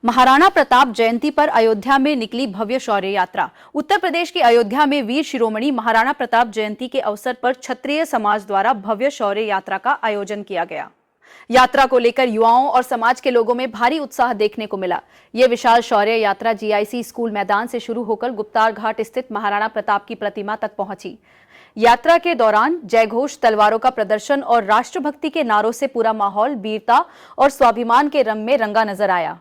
महाराणा प्रताप जयंती पर अयोध्या में निकली भव्य शौर्य यात्रा। उत्तर प्रदेश के अयोध्या में वीर शिरोमणि महाराणा प्रताप जयंती के अवसर पर क्षत्रिय समाज द्वारा भव्य शौर्य यात्रा का आयोजन किया गया। यात्रा को लेकर युवाओं और समाज के लोगों में भारी उत्साह देखने को मिला। ये विशाल शौर्य यात्रा जीआईसी स्कूल मैदान से शुरू होकर गुप्तार घाट स्थित महाराणा प्रताप की प्रतिमा तक पहुंची। यात्रा के दौरान जयघोष, तलवारों का प्रदर्शन और राष्ट्रभक्ति के नारों से पूरा माहौल वीरता और स्वाभिमान के रंग में रंगा नजर आया।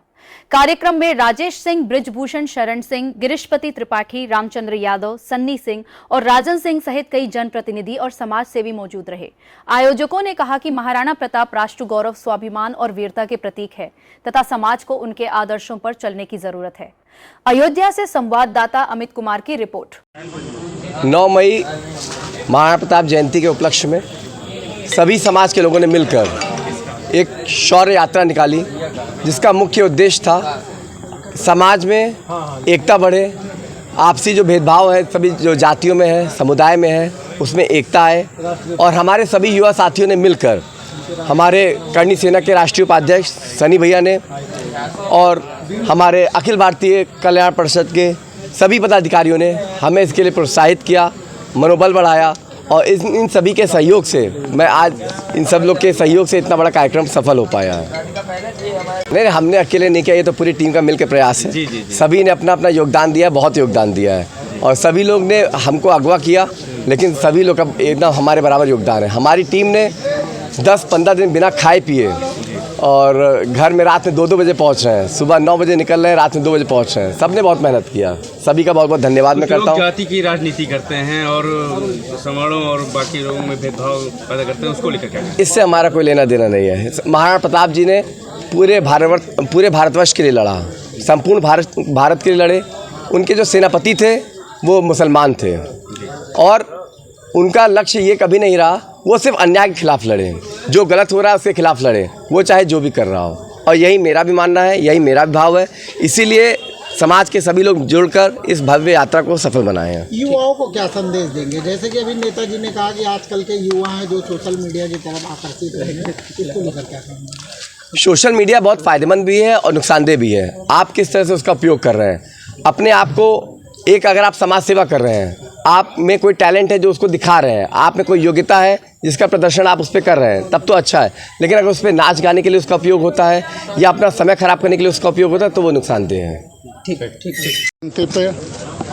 कार्यक्रम में राजेश सिंह, बृजभूषण शरण सिंह, गिरीशपति त्रिपाठी, रामचंद्र यादव, सन्नी सिंह और राजन सिंह सहित कई जनप्रतिनिधि और समाज सेवी मौजूद रहे। आयोजकों ने कहा कि महाराणा प्रताप राष्ट्र गौरव, स्वाभिमान और वीरता के प्रतीक है तथा समाज को उनके आदर्शों पर चलने की जरूरत है। अयोध्या से संवाददाता अमित कुमार की रिपोर्ट। 9 मई महाराणा प्रताप जयंती के उपलक्ष्य में सभी समाज के लोगों ने मिलकर एक शौर्य यात्रा निकाली, जिसका मुख्य उद्देश्य था समाज में एकता बढ़े, आपसी जो भेदभाव है सभी जो जातियों में है, समुदाय में है, उसमें एकता आए। और हमारे सभी युवा साथियों ने मिलकर, हमारे करणी सेना के राष्ट्रीय उपाध्यक्ष सनी भैया ने और हमारे अखिल भारतीय कल्याण परिषद के सभी पदाधिकारियों ने हमें इसके लिए प्रोत्साहित किया, मनोबल बढ़ाया। और इन सभी के सहयोग से मैं आज इन सब लोग के सहयोग से इतना बड़ा कार्यक्रम सफल हो पाया है। नहीं, हमने अकेले नहीं किया, ये तो पूरी टीम का मिलकर प्रयास है। सभी ने अपना अपना योगदान दिया, बहुत योगदान दिया है और सभी लोग ने हमको अगवा किया, लेकिन सभी लोग का एकदम हमारे बराबर योगदान है। हमारी टीम ने 10-15 दिन बिना खाए पिए और घर में रात में 2-2 बजे पहुंच रहे हैं, सुबह 9 बजे निकल रहे हैं, रात में 2 बजे पहुंच रहे हैं। सबने बहुत मेहनत किया, सभी का बहुत बहुत धन्यवाद मैं करता हूँ। जाति की राजनीति करते हैं और समारों और बाकी लोगों में भेदभाव पैदा करते हैं, उसको लेकर क्या? इससे हमारा कोई लेना देना नहीं है। महाराणा प्रताप जी ने पूरे भारतवर्ष के लिए लड़ा, संपूर्ण भारत के लिए लड़े। उनके जो सेनापति थे वो मुसलमान थे और उनका लक्ष्य ये कभी नहीं रहा, वो सिर्फ अन्याय के खिलाफ लड़े, जो गलत हो रहा है उसके खिलाफ लड़े, वो चाहे जो भी कर रहा हो। और यही मेरा भी मानना है, यही मेरा भी भाव है। इसीलिए समाज के सभी लोग जुड़कर इस भव्य यात्रा को सफल बनाए हैं। युवाओं को क्या संदेश देंगे? जैसे कि अभी नेताजी ने कहा कि आजकल के युवा हैं जो सोशल मीडिया की तरफ आकर्षित रहेंगे, इसको लेकर क्या कहेंगे? सोशल मीडिया बहुत फ़ायदेमंद भी है और नुकसानदेह भी है। आप किस तरह से उसका उपयोग कर रहे हैं। अपने आप को एक, अगर आप समाज सेवा कर रहे हैं, आप में कोई टैलेंट है जो उसको दिखा रहे हैं, आप में कोई योग्यता है जिसका प्रदर्शन आप उस पर कर रहे हैं, तब तो अच्छा है। लेकिन अगर उस पर नाच गाने के लिए उसका उपयोग होता है या अपना समय खराब करने के लिए उसका उपयोग होता है तो वो नुकसानदेह है। ठीक है। जयंती पे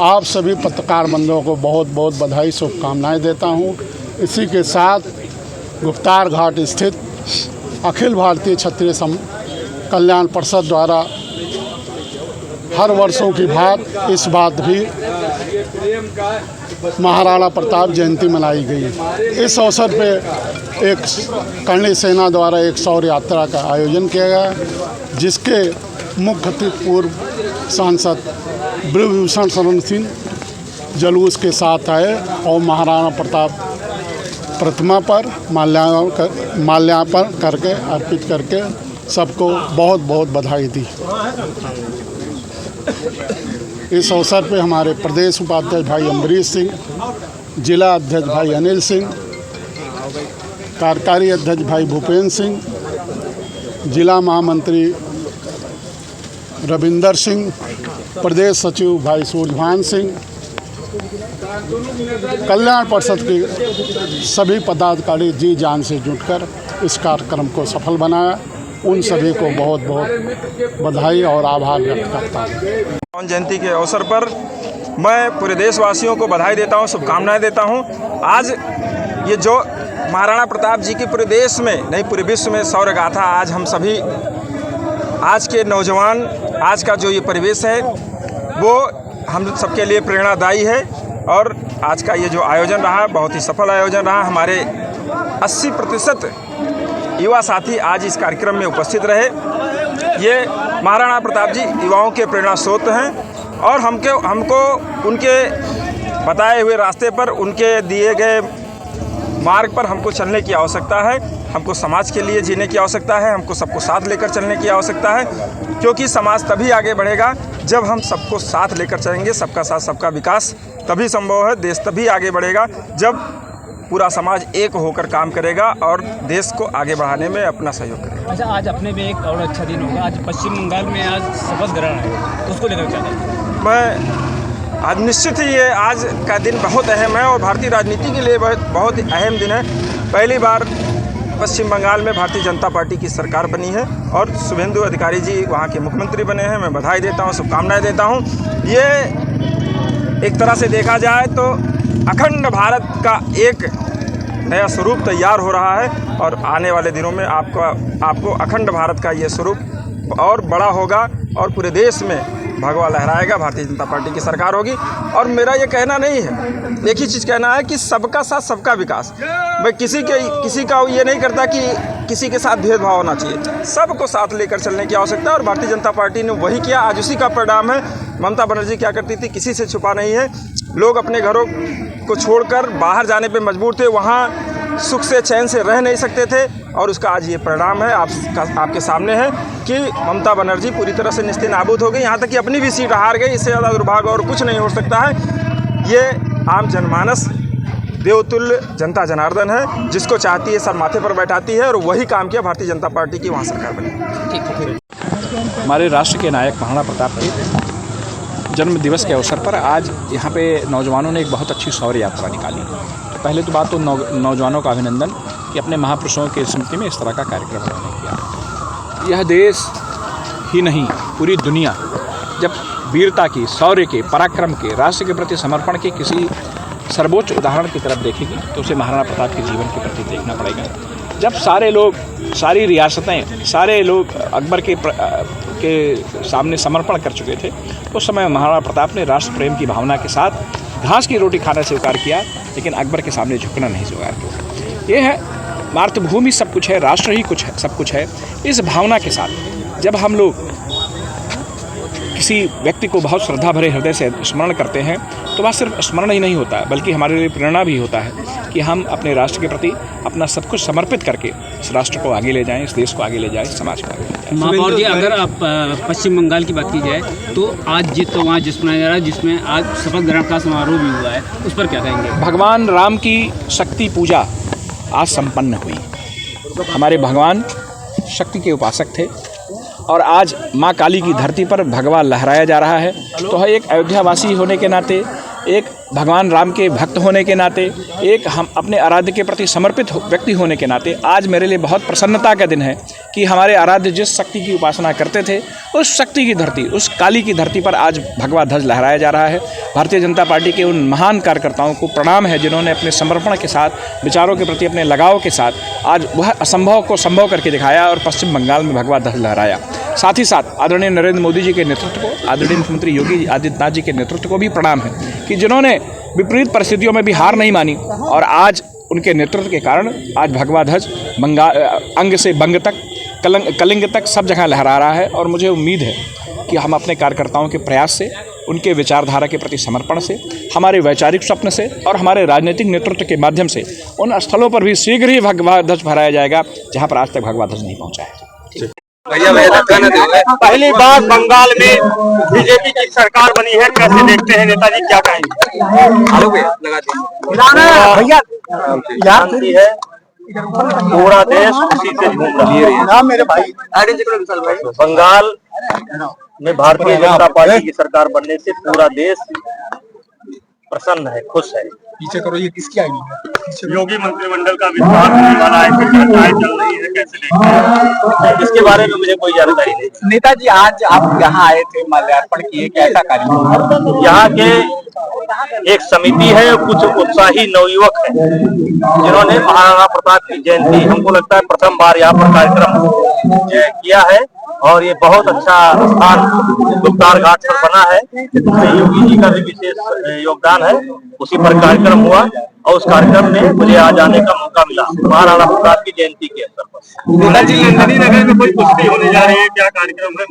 आप सभी पत्रकार बंधुओं को बहुत बहुत बधाई, शुभकामनाएं देता हूं। इसी के साथ गुप्तार घाट स्थित अखिल भारतीय क्षत्रिय कल्याण परिषद द्वारा हर वर्षों की भांति इस बात भी महाराणा प्रताप जयंती मनाई गई। इस अवसर पे एक करणी सेना द्वारा एक शौर्य यात्रा का आयोजन किया गया, जिसके मुख्य पूर्व सांसद बृजभूषण शरण सिंह जुलूस के साथ आए और महाराणा प्रताप प्रतिमा पर माल्यार्पण करके अर्पित करके सबको बहुत बहुत बधाई दी। इस अवसर पे हमारे प्रदेश उपाध्यक्ष भाई अम्बरीश सिंह, जिला अध्यक्ष भाई अनिल सिंह, कार्यकारी अध्यक्ष भाई भूपेंद्र सिंह, जिला महामंत्री रविंदर सिंह, प्रदेश सचिव भाई सूर्यभान सिंह, कल्याण परिषद के सभी पदाधिकारी जी जान से जुटकर इस कार्यक्रम को सफल बनाया। उन सभी को बहुत बहुत बधाई और आभार व्यक्त करता हूँ। जयंती के अवसर पर मैं पूरे देशवासियों को बधाई देता हूँ, शुभकामनाएं देता हूँ। आज ये जो महाराणा प्रताप जी की पूरे देश में नहीं पूरे विश्व में शौर्य गाथा, आज हम सभी, आज के नौजवान, आज का जो ये परिवेश है वो हम सबके लिए प्रेरणादायी है। और आज का ये जो आयोजन रहा बहुत ही सफल आयोजन रहा। हमारे 80% युवा साथी आज इस कार्यक्रम में उपस्थित रहे। ये महाराणा प्रताप जी युवाओं के प्रेरणा स्रोत हैं और हमको उनके बताए हुए रास्ते पर, उनके दिए गए मार्ग पर हमको चलने की आवश्यकता है। हमको समाज के लिए जीने की आवश्यकता है, हमको सबको साथ लेकर चलने की आवश्यकता है, क्योंकि समाज तभी आगे बढ़ेगा जब हम सबको साथ लेकर चलेंगे। सबका साथ सबका विकास तभी संभव है, देश तभी आगे बढ़ेगा जब पूरा समाज एक होकर काम करेगा और देश को आगे बढ़ाने में अपना सहयोग करेगा। अच्छा, आज अपने में एक और अच्छा दिन होगा। आज पश्चिम बंगाल में आज शपथ ग्रहण है, तो उसको लेकर क्या कहेंगे? मैं आज निश्चित ही ये आज का दिन बहुत अहम है और भारतीय राजनीति के लिए बहुत ही अहम दिन है। पहली बार पश्चिम बंगाल में भारतीय जनता पार्टी की सरकार बनी है और शुभेंदु अधिकारी जी वहाँ के मुख्यमंत्री बने हैं। मैं बधाई देता हूँ, शुभकामनाएं देता हूँ। ये एक तरह से देखा जाए तो अखंड भारत का एक नया स्वरूप तैयार हो रहा है और आने वाले दिनों में आपको अखंड भारत का ये स्वरूप और बड़ा होगा और पूरे देश में भगवा लहराएगा। भारतीय जनता पार्टी की सरकार होगी। और मेरा ये कहना नहीं है, एक ही चीज़ कहना है कि सबका साथ सबका विकास। मैं किसी का ये नहीं करता कि किसी के साथ भेदभाव होना चाहिए, सबको साथ लेकर चलने की आवश्यकता है और भारतीय जनता पार्टी ने वही किया। आज उसी का परिणाम है। ममता बनर्जी क्या करती थी, किसी से छुपा नहीं है। लोग अपने घरों को छोड़कर बाहर जाने पे मजबूर थे, वहाँ सुख से चैन से रह नहीं सकते थे और उसका आज ये परिणाम है आपके सामने है कि ममता बनर्जी पूरी तरह से निस्ते नाबूद हो गई। यहाँ तक कि अपनी भी सीट हार गई। इससे ज़्यादा दुर्भाग्य और कुछ नहीं हो सकता है। ये आम जनमानस देवतुल्य जनता जनार्दन है, जिसको चाहती है सर माथे पर बैठाती है और वही काम किया भारतीय जनता पार्टी की वहाँ सरकार बनी। हमारे राष्ट्र के नायक महाराणा प्रताप के जन्म दिवस के अवसर पर आज यहाँ पे नौजवानों ने एक बहुत अच्छी शौर्य यात्रा निकाली। तो पहले तो बात तो नौजवानों का अभिनंदन कि अपने महापुरुषों की स्मृति में इस तरह का कार्यक्रम उन्होंने किया। यह देश ही नहीं, पूरी दुनिया जब वीरता की, शौर्य के, पराक्रम के, राष्ट्र के प्रति समर्पण के किसी सर्वोच्च उदाहरण की तरफ देखेगी तो उसे महाराणा प्रताप के जीवन के प्रति देखना पड़ेगा। जब सारे लोग, सारी रियासतें, सारे लोग अकबर के सामने समर्पण कर चुके थे, उस समय महाराणा प्रताप ने राष्ट्र प्रेम की भावना के साथ घास की रोटी खाना स्वीकार किया, लेकिन अकबर के सामने झुकना नहीं स्वीकार किया। ये है मातृभूमि सब कुछ है, राष्ट्र ही कुछ है, सब कुछ है। इस भावना के साथ जब हम लोग किसी व्यक्ति को बहुत श्रद्धा भरे हृदय से स्मरण करते हैं तो वह सिर्फ स्मरण ही नहीं होता, बल्कि हमारे लिए प्रेरणा भी होता है कि हम अपने राष्ट्र के प्रति अपना सब कुछ समर्पित करके इस राष्ट्र को आगे ले जाएं, इस देश को आगे ले जाएं, समाज को आगे ले जाएं। महापौर जी, अगर आप पश्चिम बंगाल की बात की जाए तो आज तो वहाँ जिस मनाया जा रहा है, जिसमें आज शपथ ग्रहण का समारोह भी हुआ है, उस पर क्या कहेंगे? भगवान राम की शक्ति पूजा आज संपन्न हुई। हमारे भगवान शक्ति के उपासक थे और आज माँ काली की धरती पर भगवा लहराया जा रहा है। तो एक अयोध्यावासी होने के नाते, एक भगवान राम के भक्त होने के नाते, एक हम अपने आराध्य के प्रति समर्पित व्यक्ति होने के नाते आज मेरे लिए बहुत प्रसन्नता का दिन है कि हमारे आराध्य जिस शक्ति की उपासना करते थे, उस शक्ति की धरती, उस काली की धरती पर आज भगवा ध्वज लहराया जा रहा है। भारतीय जनता पार्टी के उन महान कार्यकर्ताओं को प्रणाम है जिन्होंने अपने समर्पण के साथ, विचारों के प्रति अपने लगाव के साथ आज वह असंभव को संभव करके दिखाया और पश्चिम बंगाल में भगवा ध्वज लहराया। साथ ही साथ आदरणीय नरेंद्र मोदी जी के नेतृत्व को, आदरणीय मुख्यमंत्री योगी आदित्यनाथ जी के नेतृत्व को भी प्रणाम है कि जिन्होंने विपरीत परिस्थितियों में भी हार नहीं मानी और आज उनके नेतृत्व के कारण आज भगवा ध्वज अंग से बंग तक, कलिंग तक सब जगह लहरा रहा है। और मुझे उम्मीद है कि हम अपने कार्यकर्ताओं के प्रयास से, उनके विचारधारा के प्रति समर्पण से, हमारे वैचारिक स्वप्न से और हमारे राजनीतिक नेतृत्व के माध्यम से उन स्थलों पर भी शीघ्र ही भगवा ध्वज फहराया जाएगा जहाँ पर आज तक भगवा ध्वज नहीं पहुँचा है। पहली बार बंगाल में बीजेपी की सरकार बनी है, कैसे देखते हैं नेताजी, क्या कहेंगे? जानती है पूरा देश खुशी से झूम रहा है। मेरे भाई बंगाल में भारतीय जनता पार्टी की सरकार बनने से पूरा देश प्रसन्न है, खुश है। पीछे करो, ये किसकी आईडी है? योगी मंत्रिमंडल का विस्तार होने वाला है, फिर चर्चाएं चल रही है, कैसे देखते हैं? इसके बारे में मुझे कोई जानकारी नहीं। नेताजी, आज आप यहाँ आए थे, माल्यार्पण किए, कैसा कार्य? यहाँ के एक समिति है, कुछ उत्साही नवयुवक है जिन्होंने महाराणा प्रताप की जयंती, हमको लगता है प्रथम बार यहाँ पर कार्यक्रम किया है और ये बहुत अच्छा स्थान गुप्तार घाट पर बना है। इसमें योगी जी का भी विशेष योगदान है। उसी पर कार्यक्रम हुआ और उस कार्यक्रम में मुझे आज आने का मौका मिला महाराणा प्रताप की जयंती के अवसर पर। नेताजी, नगर में कोई कुश्ती होने जा रही है, क्या कार्यक्रम है?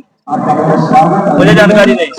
मुझे जानकारी नहीं।